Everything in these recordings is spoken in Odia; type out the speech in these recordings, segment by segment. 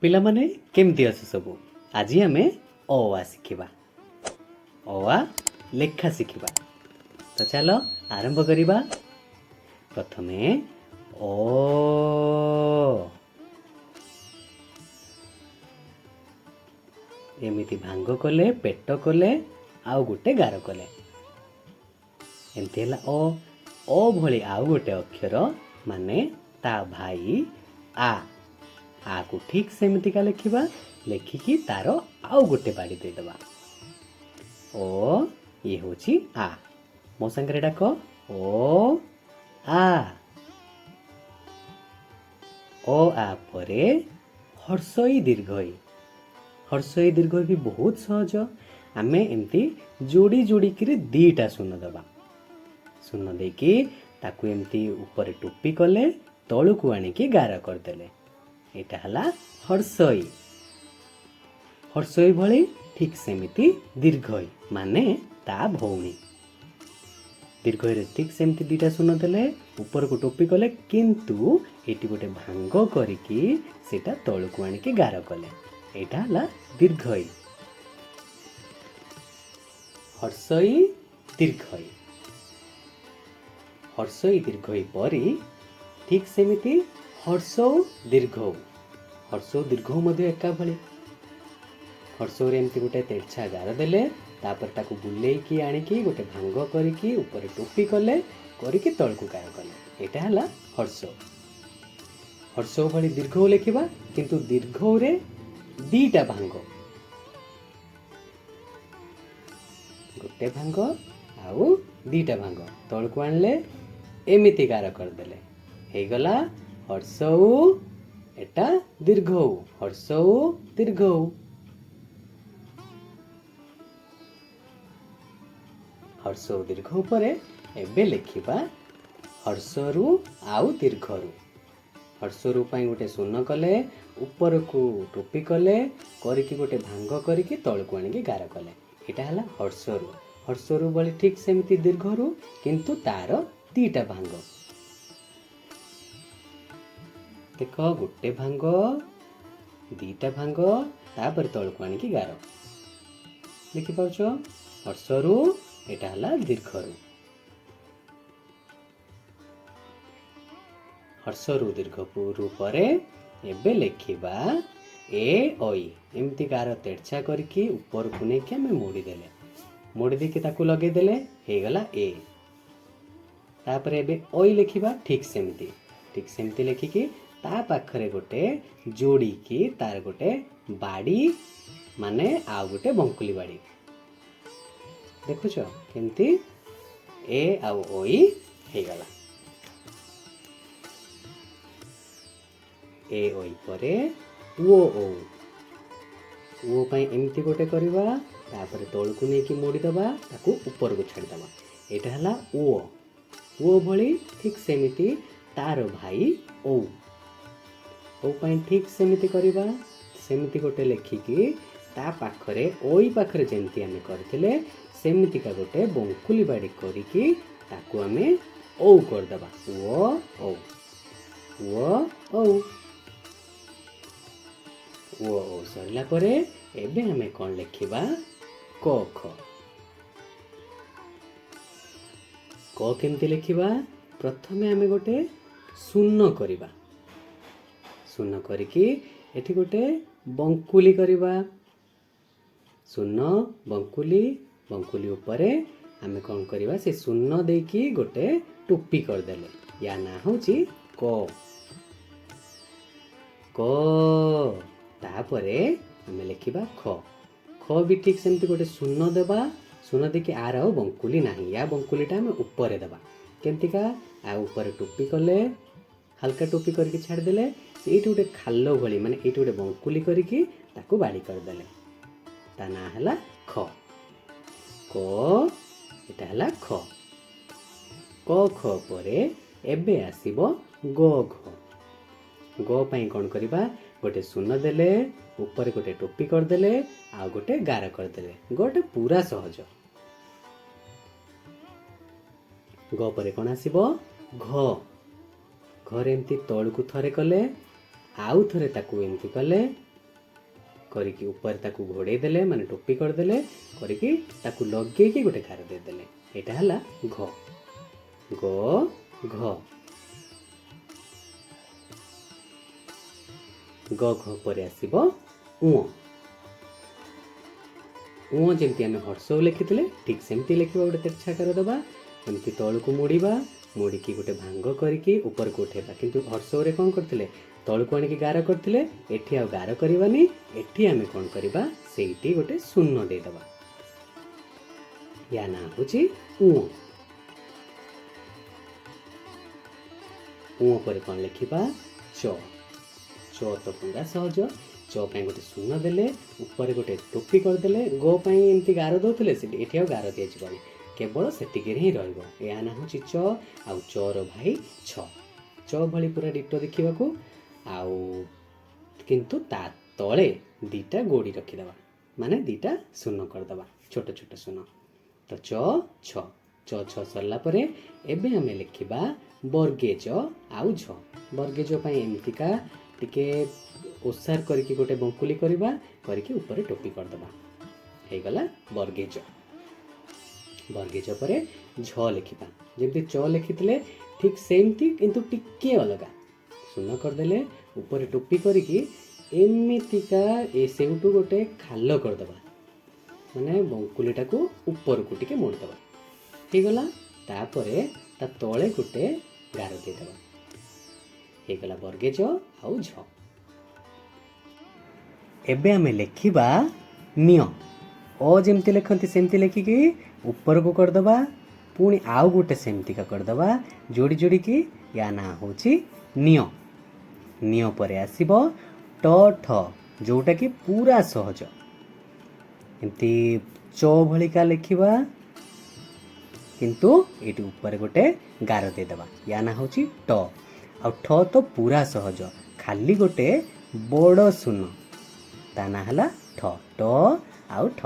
ପିଲାମାନେ କେମିତି ଅଛ ସବୁ? ଆଜି ଆମେ ଅ ଆ ଶିଖିବା। ଅ ଆ ଲେଖା ଶିଖିବା। ତ ଚାଲ ଆରମ୍ଭ କରିବା। ପ୍ରଥମେ ଅ ଏମିତି ଭାଙ୍ଗ କଲେ, ପେଟ କଲେ, ଆଉ ଗୋଟେ ଗାର କଲେ। ଏମିତି ହେଲା ଅ। ଅ ଭଳି ଆଉ ଗୋଟେ ଅକ୍ଷର ମାନେ ତା ଭାଇ ଆ। ଆକୁ ଠିକ୍ ସେମିତିକା ଲେଖିବା। ଲେଖିକି ତାର ଆଉ ଗୋଟେ ବାଡ଼ି ଦେଇଦେବା। ଓ ଇଏ ହେଉଛି ଆ। ମୋ ସାଙ୍ଗରେ ଡାକ ଓ ଆ। ଓ ଆ ପରେ ହର୍ଷଇ ଦୀର୍ଘଇ। ହର୍ଷଇ ଦୀର୍ଘଇ ବି ବହୁତ ସହଜ। ଆମେ ଏମିତି ଯୋଡ଼ି ଯୋଡ଼ିକିରି ଦୁଇଟା ଶୂନ ଦେବା। ଶୂନ ଦେଇକି ତାକୁ ଏମିତି ଉପରେ ଟୋପି କଲେ, ତଳକୁ ଆଣିକି ଗାର କରିଦେଲେ। ଏଇଟା ହେଲା ହର୍ଷଇ। ହର୍ଷଇ ଭଳି ଠିକ୍ ସେମିତି ଦୀର୍ଘଇ ମାନେ ତା ଭଉଣୀ। ଦୀର୍ଘଇରେ ଠିକ୍ ସେମିତି ଦୁଇଟା ଶୂନ ଦେଲେ, ଉପରକୁ ଟୋପି କଲେ, କିନ୍ତୁ ଏଇଠି ଗୋଟେ ଭାଙ୍ଗ କରିକି ସେଇଟା ତଳକୁ ଆଣିକି ଗାର କଲେ। ଏଇଟା ହେଲା ଦୀର୍ଘଇ। ହର୍ଷଇ ଦୀର୍ଘଇ। ହର୍ଷଇ ଦୀର୍ଘଇ ପରି ଠିକ୍ ସେମିତି ହର୍ଷଉ ଦୀର୍ଘଉ। ହର୍ଷଉ ଦୀର୍ଘଉ ମଧ୍ୟ ଏକା ଭଳି। ହର୍ଷଉରେ ଏମିତି ଗୋଟେ ତେର୍ଛା ଗାର ଦେଲେ, ତାପରେ ତାକୁ ବୁଲେଇକି ଆଣିକି ଗୋଟେ ଭାଙ୍ଗ କରିକି ଉପରେ ଟୋପି କଲେ, କରିକି ତଳକୁ ଗାର କଲେ। ଏଇଟା ହେଲା ହର୍ଷଉ। ହର୍ଷଉ ଭଳି ଦୀର୍ଘଉ ଲେଖିବା, କିନ୍ତୁ ଦୀର୍ଘଉରେ ଦିଟା ଭାଙ୍ଗ। ଗୋଟେ ଭାଙ୍ଗ ଆଉ ଦିଟା ଭାଙ୍ଗ। ତଳକୁ ଆଣିଲେ ଏମିତି ଗାର କରିଦେଲେ। ହେଇଗଲା ହର୍ଷଉ। ଏଟା ଦୀର୍ଘଉ। ହର୍ଷଉ ଦୀର୍ଘଉ। ହର୍ଷଉ ଦୀର୍ଘଉ ପରେ ଏବେ ଲେଖିବା ହର୍ଷରୁ ଆଉ ଦୀର୍ଘରୁ। ହର୍ଷରୁ ପାଇଁ ଗୋଟେ ଶୂନ କଲେ, ଉପରକୁ ଟୋପି କଲେ, କରିକି ଗୋଟେ ଭାଙ୍ଗ କରିକି ତଳକୁ ଆଣିକି ଗାର କଲେ। ଏଇଟା ହେଲା ହର୍ଷରୁ। ହର୍ଷରୁ ଭଳି ଠିକ୍ ସେମିତି ଦୀର୍ଘରୁ, କିନ୍ତୁ ତାର ଦିଟା ଭାଙ୍ଗ। ଦେଖ ଗୋଟେ ଭାଙ୍ଗ, ଦିଟା ଭାଙ୍ଗ, ତାପରେ ତଳକୁ ଆଣିକି ଗାର। ଦେଖିପାରୁଛ? ହର୍ଷରୁ ଏଇଟା ହେଲା ଦୀର୍ଘରୁ। ହର୍ଷରୁ ଦୀର୍ଘରୁ ପରେ ଏବେ ଲେଖିବା ଏ ଐ। ଏମିତି ଗାର ତେର୍ଛା କରିକି ଉପରକୁ ନେଇକି ଆମେ ମୋଡ଼ିଦେଲେ। ମୋଡ଼ି ଦେଇକି ତାକୁ ଲଗେଇଦେଲେ, ହେଇଗଲା ଏ। ତାପରେ ଏବେ ଐ ଲେଖିବା ଠିକ୍ ସେମିତି। ଠିକ୍ ସେମିତି ଲେଖିକି ତା ପାଖରେ ଗୋଟେ ଯୋଡ଼ିକି ତାର ଗୋଟେ ବାଡ଼ି ମାନେ ଆଉ ଗୋଟେ ବଙ୍କୁଲି ବାଡ଼ି। ଦେଖୁଛ କେମିତି ଏ ଆଉ ଐ ହେଇଗଲା। ଏ ଐ ପରେ ଉ ଔ। ଉ ପାଇଁ ଏମିତି ଗୋଟେ କରିବା, ତାପରେ ତଳକୁ ନେଇକି ମୋଡ଼ିଦେବା, ତାକୁ ଉପରକୁ ଛାଡ଼ିଦେବା। ଏଇଟା ହେଲା ଉ। ଉ ଭଳି ଠିକ୍ ସେମିତି ତାର ଭାଇ ଔ। ଔ ପାଇଁ ଠିକ୍ ସେମିତି କରିବା। ସେମିତି ଗୋଟେ ଲେଖିକି ତା ପାଖରେ ଐ ପାଖରେ ଯେମିତି ଆମେ କରିଥିଲେ ସେମିତିକା ଗୋଟେ ବଙ୍କୁଲି ବାଡ଼ି କରିକି ତାକୁ ଆମେ ଔ କରିଦେବା। ଉ ଔ। ଉ ଔ। ଉ ଔ ସରିଲା ପରେ ଏବେ ଆମେ କ'ଣ ଲେଖିବା? କ ଖ। କ କେମିତି ଲେଖିବା? ପ୍ରଥମେ ଆମେ ଗୋଟେ ଶୂନ କରିବା। ଶୂନ କରିକି ଏଠି ଗୋଟେ ବଙ୍କୁଲି କରିବା। ଶୂନ ବଙ୍କୁଲି, ବଙ୍କୁଲି ଉପରେ ଆମେ କ'ଣ କରିବା? ସେ ଶୂନ ଦେଇକି ଗୋଟେ ଟୋପି କରିଦେଲେ। ୟା ନାଁ ହେଉଛି କ। କ। ତାପରେ ଆମେ ଲେଖିବା ଖ। ଖ ବି ଠିକ୍ ସେମିତି ଗୋଟେ ଶୂନ ଦେବା। ଶୂନ ଦେଇକି ଆର ଆଉ ବଙ୍କୁଲି ନାହିଁ। ୟା ବଙ୍କୁଲିଟା ଆମେ ଉପରେ ଦେବା। କେମିତିକା? ଆ ଉପରେ ଟୋପି କଲେ, ହାଲକା ଟୋପି କରିକି ଛାଡ଼ିଦେଲେ, ଏଇଠି ଗୋଟେ ଖାଲ ଭଳି ମାନେ ଏଇଠି ଗୋଟେ ବଙ୍କୁଲି କରିକି ତାକୁ ବାଡ଼ି କରିଦେଲେ। ତା ନାଁ ହେଲା ଖ। କ ଏଟା ହେଲା ଖ। କ ଖ ପରେ ଏବେ ଆସିବ ଗ ଘ। ଗ ପାଇଁ କ'ଣ କରିବା? ଗୋଟେ ଶୂନ ଦେଲେ, ଉପରେ ଗୋଟେ ଟୋପି କରିଦେଲେ, ଆଉ ଗୋଟେ ଗାର କରିଦେଲେ। ଗଟା ପୁରା ସହଜ। ଗ ପରେ କ'ଣ ଆସିବ? ଘ। ଘରେ ଏମିତି ତଳକୁ ଥରେ କଲେ, ଆଉ ଥରେ ତାକୁ ଏମିତି କଲେ, କରିକି ଉପରେ ତାକୁ ଘୋଡ଼େଇ ଦେଲେ ମାନେ ଟୋପି କରିଦେଲେ କରିକି ତାକୁ ଲଗେଇକି ଗୋଟେ ଗାର ଦେଇଦେଲେ। ଏଇଟା ହେଲା ଘ। ଗ ଘ ଗ ଘ ପରେ ଆସିବ ଉଁ। ଉଁ ଯେମିତି ଆମେ ହର୍ଷଉ ଲେଖିଥିଲେ ଠିକ୍ ସେମିତି ଲେଖିବା, ଗୋଟେ ତେର୍ଛାକାର ଦେବା, ଏମିତି ତଳକୁ ମୋଡ଼ିବା, ମୋଡ଼ିକି ଗୋଟେ ଭାଙ୍ଗ କରିକି ଉପରକୁ ଉଠେଇବା। କିନ୍ତୁ ହର୍ଷଉରେ କ'ଣ କରିଥିଲେ, ତଳକୁ ଆଣିକି ଗାର କରିଥିଲେ, ଏଠି ଆଉ ଗାର କରିବାନି, ଏଠି ଆମେ କ'ଣ କରିବା, ସେଇଠି ଗୋଟେ ଶୂନ ଦେଇଦେବା। ୟା ନାଁ ହେଉଛି ଉଁ। ଉଁ ପରେ କ'ଣ ଲେଖିବା, ଚ। ଚ ତ ପୁରା ସହଜ। ଚ ପାଇଁ ଗୋଟେ ଶୂନ ଦେଲେ, ଉପରେ ଗୋଟେ ଟୋପି କରିଦେଲେ, ଗ ପାଇଁ ଏମିତି ଗାର ଦେଉଥିଲେ, ସେଠି ଏଠି ଆଉ ଗାର ଦିଆଯିବନି, କେବଳ ସେତିକିରେ ହିଁ ରହିବ। ଏହା ନାଁ ହେଉଛି ଚ। ଆଉ ଚର ଭାଇ ଛ। ଚ ଭଳି ପୁରା ଡିଟୋ ଦେଖିବାକୁ, ଆଉ କିନ୍ତୁ ତା ତଳେ ଦୁଇଟା ଗୋଡ଼ି ରଖିଦେବା, ମାନେ ଦୁଇଟା ଶୂନ କରିଦେବା, ଛୋଟ ଛୋଟ ଶୂନ। ତ ଚ ଛ। ଚ ଛ ସରିଲା ପରେ ଏବେ ଆମେ ଲେଖିବା ବର୍ଗେ ଜ ଆଉ ଝ। ବର୍ଗେ ଜ ପାଇଁ ଏମିତିକା ଟିକେ ଓସାର କରିକି ଗୋଟେ ବଙ୍କୁଲି କରିବା, କରିକି ଉପରେ ଟୋପି କରିଦେବା, ହେଇଗଲା ବର୍ଗେ ଜ। ବର୍ଗେ ଜ ପରେ ଝ ଲେଖିବା, ଯେମିତି ଚ ଲେଖିଥିଲେ ଠିକ୍ ସେମିତି କିନ୍ତୁ ଟିକେ ଅଲଗା। ଶୂନ କରିଦେଲେ, ଉପରେ ଟୋପି କରିକି ଏମିତିକା ସେଇଠୁ ଗୋଟେ ଖାଲ କରିଦେବା, ମାନେ ବଙ୍କୁଲିଟାକୁ ଉପରକୁ ଟିକେ ମୋଡ଼ିଦେବା, ହେଇଗଲା। ତାପରେ ତା ତଳେ ଗୋଟେ ଗାର ଦେଇଦେବା, ହେଇଗଲା ବର୍ଗେ ଜ ଆଉ ଝ। ଏବେ ଆମେ ଲେଖିବା ନିଅ। ଅ ଯେମିତି ଲେଖନ୍ତି ସେମିତି ଲେଖିକି ଉପରକୁ କରିଦେବା, ପୁଣି ଆଉ ଗୋଟେ ସେମିତିକା କରିଦେବା ଯୋଡ଼ି ଯୋଡ଼ିକି। ୟା ନାଁ ହେଉଛି ନିଅ। ନିଅ ପରେ ଆସିବ ଟ ଠ, ଯେଉଁଟାକି ପୁରା ସହଜ। ଏମିତି ଚ ଭଳିକା ଲେଖିବା, କିନ୍ତୁ ଏଇଠି ଉପରେ ଗୋଟେ ଗାର ଦେଇଦେବା। ୟା ନାଁ ହେଉଛି ଟ। ଆଉ ଠ ତ ପୁରା ସହଜ, ଖାଲି ଗୋଟେ ବଡ଼ ଶୂନ, ତା ନାଁ ହେଲା ଠ। ଟ ଆଉ ଠ।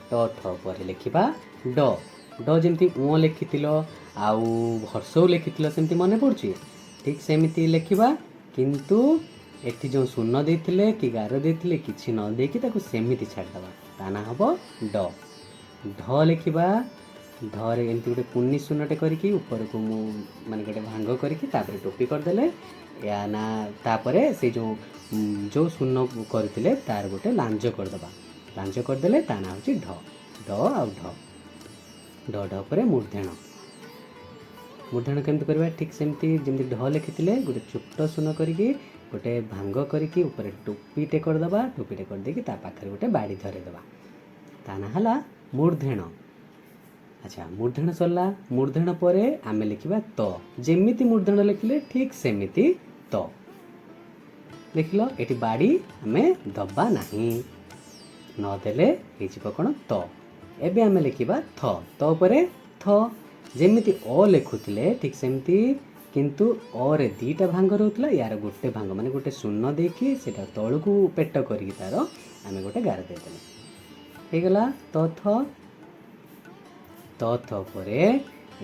ଟ ଠ ପରେ ଲେଖିବା ଡ। ଡ ଯେମିତି ଉଁ ଲେଖିଥିଲ ଆଉ ହର୍ଷଉ ଲେଖିଥିଲ ସେମିତି ମନେ ପଡ଼ୁଛି, ଠିକ୍ ସେମିତି ଲେଖିବା, କିନ୍ତୁ ଏଠି ଯେଉଁ ଶୂନ ଦେଇଥିଲେ କି ଗାର ଦେଇଥିଲେ କିଛି ନ ଦେଇକି ତାକୁ ସେମିତି ଛାଡ଼ିଦେବା, ତା ନାଁ ହେବ ଡ। ଢ ଲେଖିବା। ଢରେ ଏମିତି ଗୋଟେ କୁନି ଶୂନଟେ କରିକି ଉପରକୁ ମାନେ ଗୋଟେ ଭାଙ୍ଗ କରିକି ତାପରେ ଟୋପି କରିଦେଲେ, ୟା ନାଁ ତାପରେ ସେ ଯେଉଁ ଶୂନ କରିଥିଲେ ତାର ଗୋଟେ ଲାଞ୍ଜ କରିଦେବା, ଲାଞ୍ଜ କରିଦେଲେ ତା ନାଁ ହେଉଛି ଢ। ଡ ଆଉ ଢ। ଢ ଢ ପରେ ମୂର୍ଦ୍ଧଣ। ମୂର୍ଦ୍ଧଣ କେମିତି କରିବା, ଠିକ୍ ସେମିତି ଯେମିତି ଢ ଲେଖିଥିଲେ ଗୋଟେ ଛୋଟ ଶୂନ କରିକି ଗୋଟେ ଭାଙ୍ଗ କରିକି ଉପରେ ଟୋପିଟେ କରିଦେବା, ଟୋପିଟେ କରିଦେଇକି ତା ପାଖରେ ଗୋଟେ ବାଡ଼ି ଧରେଇଦେବା, ତା ନାଁ ହେଲା ମୂର୍ଦ୍ଧଣ। ଆଚ୍ଛା, ମୂର୍ଦ୍ଧଣ ସରିଲା। ମୂର୍ଦ୍ଧଣ ପରେ ଆମେ ଲେଖିବା ତ। ଯେମିତି ମୂର୍ଦ୍ଧଣ ଲେଖିଲେ ଠିକ୍ ସେମିତି ତ ଲେଖିଲ। ଏଠି ବାଡ଼ି ଆମେ ଦେବା ନାହିଁ, ନଦେଲେ ହେଇଯିବ କ'ଣ ତ। ଏବେ ଆମେ ଲେଖିବା ଥ। ତ ଉପରେ ଥ, ଯେମିତି ଅ ଲେଖୁଥିଲେ ଠିକ୍ ସେମିତି, କିନ୍ତୁ ଅରେ ଦୁଇଟା ଭାଙ୍ଗ ରହୁଥିଲା, ୟାର ଗୋଟେ ଭାଙ୍ଗ ମାନେ ଗୋଟେ ଶୂନ ଦେଇକି ସେଇଟା ତଳକୁ ପେଟ କରିକି ତାର ଆମେ ଗୋଟେ ଗାର ଦେଇଦେଲେ, ହେଇଗଲା ତ ଥ। ତ ଥ ପରେ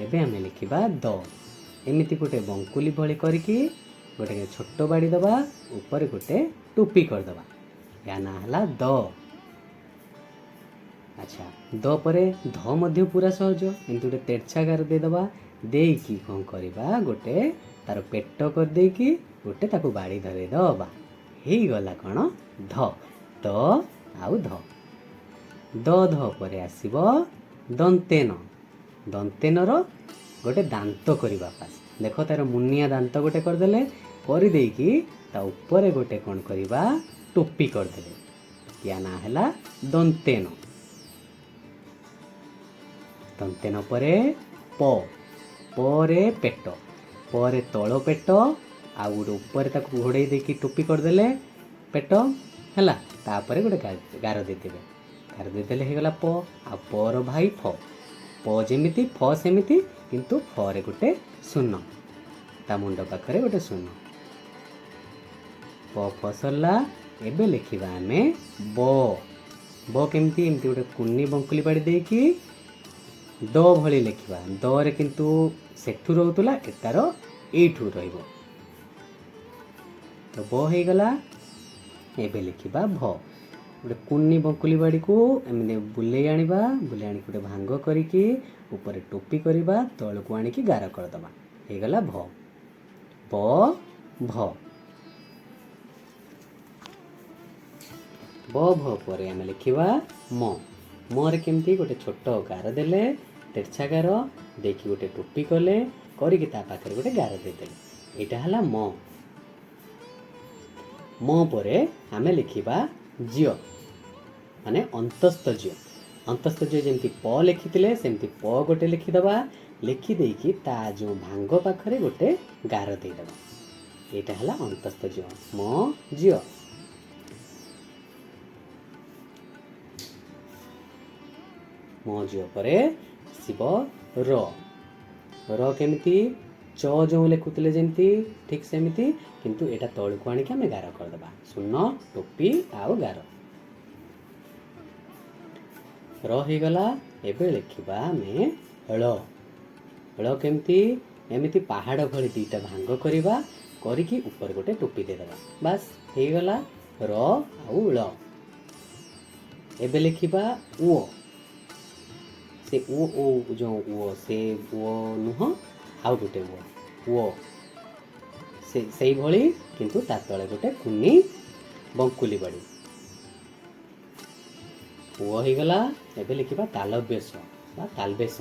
ଏବେ ଆମେ ଲେଖିବା ଦ। ଏମିତି ଗୋଟେ ବଙ୍କୁଲି ଭଳି କରିକି ଗୋଟେ ଛୋଟ ବାଡ଼ି ଦେବା, ଉପରେ ଗୋଟେ ଟୋପି କରିଦେବା, ୟା ନାଁ ହେଲା ଦ। ଆଚ୍ଛା, ଦ ପରେ ଧ ମଧ୍ୟ ପୁରା ସହଜ। ଏମିତି ଗୋଟେ ତେର୍ଛା ଗାର ଦେଇଦେବା, ଦେଇକି କ'ଣ କରିବା, ଗୋଟେ ତାର ପେଟ କରିଦେଇକି ଗୋଟେ ତାକୁ ବାଡ଼ି ଧରେଇଦେବା, ହେଇଗଲା କ'ଣ ଧ। ଦ ଆଉ ଧ। ଦ ଧ ପରେ ଆସିବ ଦନ୍ତେନ। ଦନ୍ତେନର ଗୋଟେ ଦାନ୍ତ କରିବା, ପାସ୍ ଦେଖ ତାର ମୁନିଆ ଦାନ୍ତ ଗୋଟେ କରିଦେଲେ, କରିଦେଇକି ତା ଉପରେ ଗୋଟେ କ'ଣ କରିବା, ଟୋପି କରିଦେଲେ, ୟା ନାଁ ହେଲା ଦନ୍ତେନ। ଦନ୍ତେନ ପରେ ପ। ପରେ ପେଟ। ପରେ ତଳ ପେଟ, ଆଉ ଗୋଟେ ଉପରେ ତାକୁ ଘୋଡ଼େଇ ଦେଇକି ଟୋପି କରିଦେଲେ ପେଟ, ହେଲା। ତାପରେ ଗୋଟେ ଗାର ଦେଇଦେବେ, ଗାର ଦେଇଦେଲେ ହେଇଗଲା ପ। ଆଉ ପର ଭାଇ ଫ। ପ ଯେମିତି ଫ ସେମିତି, କିନ୍ତୁ ଫରେ ଗୋଟେ ଶୂନ, ତା ମୁଣ୍ଡ ପାଖରେ ଗୋଟେ ଶୂନ। ପ ଫ ସରିଲା। ଏବେ ଲେଖିବା ଆମେ ବ। ବ କେମିତି, ଏମିତି ଗୋଟେ କୁନି ବଙ୍କୁଲି ବାଡ଼ି ଦେଇକି ଦ ଭଳି ଲେଖିବା। ଦରେ କିନ୍ତୁ ସେଠୁ ରହୁଥିଲା, ଏଟାର ଏଇଠୁ ରହିବ, ତ ବ ହେଇଗଲା। ଏବେ ଲେଖିବା ଭ। गोटे कुनी बंकुली बाड़ी को एमने बुले आनिबा बुले आनी गोटे भांग करिकी ऊपर टोपी करवा तल को आनिकी गार करदबा हे गला भ भ ब भ पर आम लिखा म मरे केमती गोटे छोट गार देले तेरछा गार देखी गोटे टोपी कले करिकी ता पाखरे गोटे गार देदेले एटा हला म पर आम लिखा जियो माने अंतस्थ जियो जमती प लिखिथिले सेमती प गोटे लिखिदबा लिखि देकी ता जो भांग पाखरे गोटे गार देदेबा एटा हला अंतस्थ जियो म जियो। म जियो परे शिव र केमती च जो लिखुले जमती ठीक सेमती किंतु एटा तळको आनिक आमे गार करदबा शून्य टोपी आउ गार र हे गला एबे लिखिबा आमे ळ केमती एमिति पहाड़ भली दीटा भांग करिबा करिकी ऊपर गोटे टोपी दे देबा बस हे गला र आउ ळ। एबे लिखिबा ओ से ओ जो ओ से ओ नुह आउ गोटे ओ से सही भली किंतु ता तळे गोटे कुनी बंकुली बाड़ी ओ हे गला। एबे लिखिबा तालव्यस बा तालबेस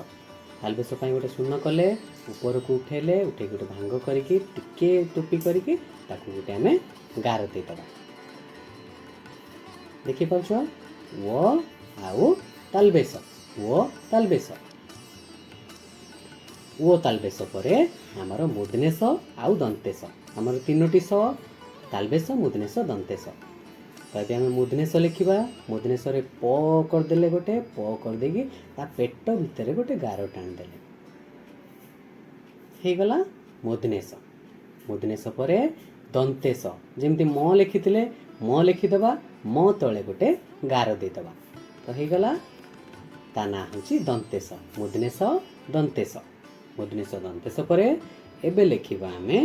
पई गोटे शून्य कले ऊपर को उठेले उठे गोटे भांग करिकी टिके टोपी करिकी ताकू गोटे आमे गार दे दबा देखि पाउछ ओ आउ तालबेस ओ तालबेस परे हमर मुदनेश आउ दंतेश हमर तीनोटी स तालबेस मुदनेश दंतेश तबे आमे मुदनेश लिखिबा मुदनेश रे प कर देले गोटे प कर देगी ता पेट भितरे गोटे गार टाण देले हे गला मुदनेश परे दंतेश जेमती म लिखिथिले म लिखिदबा म तळे गोटे गार दे दबा तो हे गला ता ना होची दंतेश मुदनेश दंतेश परे एबे लिखिबा आमे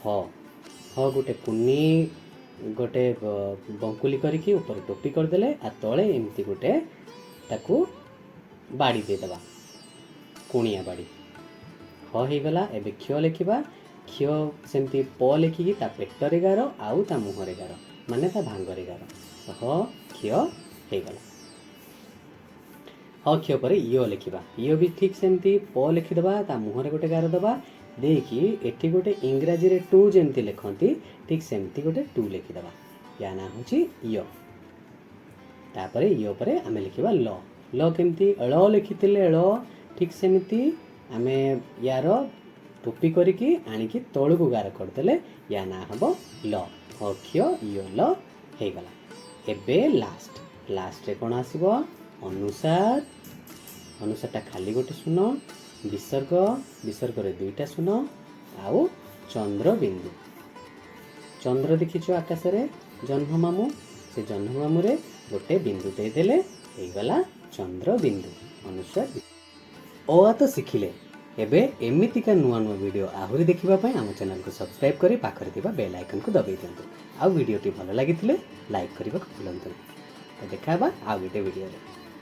ह गोटे कुनी गोटे बंकुली करिकी ऊपर टोपी कर देले आ तळे एमती गोटे ताकू बाड़ी दे दबा कुणिया बाड़ी ह हे गला। एबे क्ष लिखिबा क्ष सेमती प लिखिकी ता पेटरे गार आउ ता मुहरे गार माने ता भांगरे गार ह क्ष हे गला। ह क्ष पर इयो लिखिबा इयो भी ठीक सेमती प लिखिदबा ता मुहरे गोटे गार दबा देखी एठी गोटे इंग्राजी रे टू जेमती लिखंती ठीक सेमती गोटे टू लिखिदबा या ना होची इयो तापरे इयो परे आमे लिखिबा ल केमती ळ लिखितिले ळ ठीक सेमती आमे यार टोपी करिकी आनिकी तळको गार करदेले या ना हबो ल ह क्ष इयो ल हे गला। एबे लास्ट रे कोन आसीबो अनुसारटा खाली गोटे शून्य विसर्ग रे दुईटा शून्य आउ चंद्र बिंदु चंद्र देखिछ आकाश रे जन्म मामू से जन्म मामू रे गोटे बिंदु दे देले हे गला चंद्र बिंदु अनुसार ओ तो शिखिले एबे एमितिका नुआ वीडियो आहुरी देखिबा पई आम चैनल को सब्सक्राइब करी पाखरे थिबा बेल आइकन को दबाई दियंतु आ वीडियो टी भलो लागिथिले लाइक करबा भूलंतु। तो देखाबा आ गोटे वीडियो रे।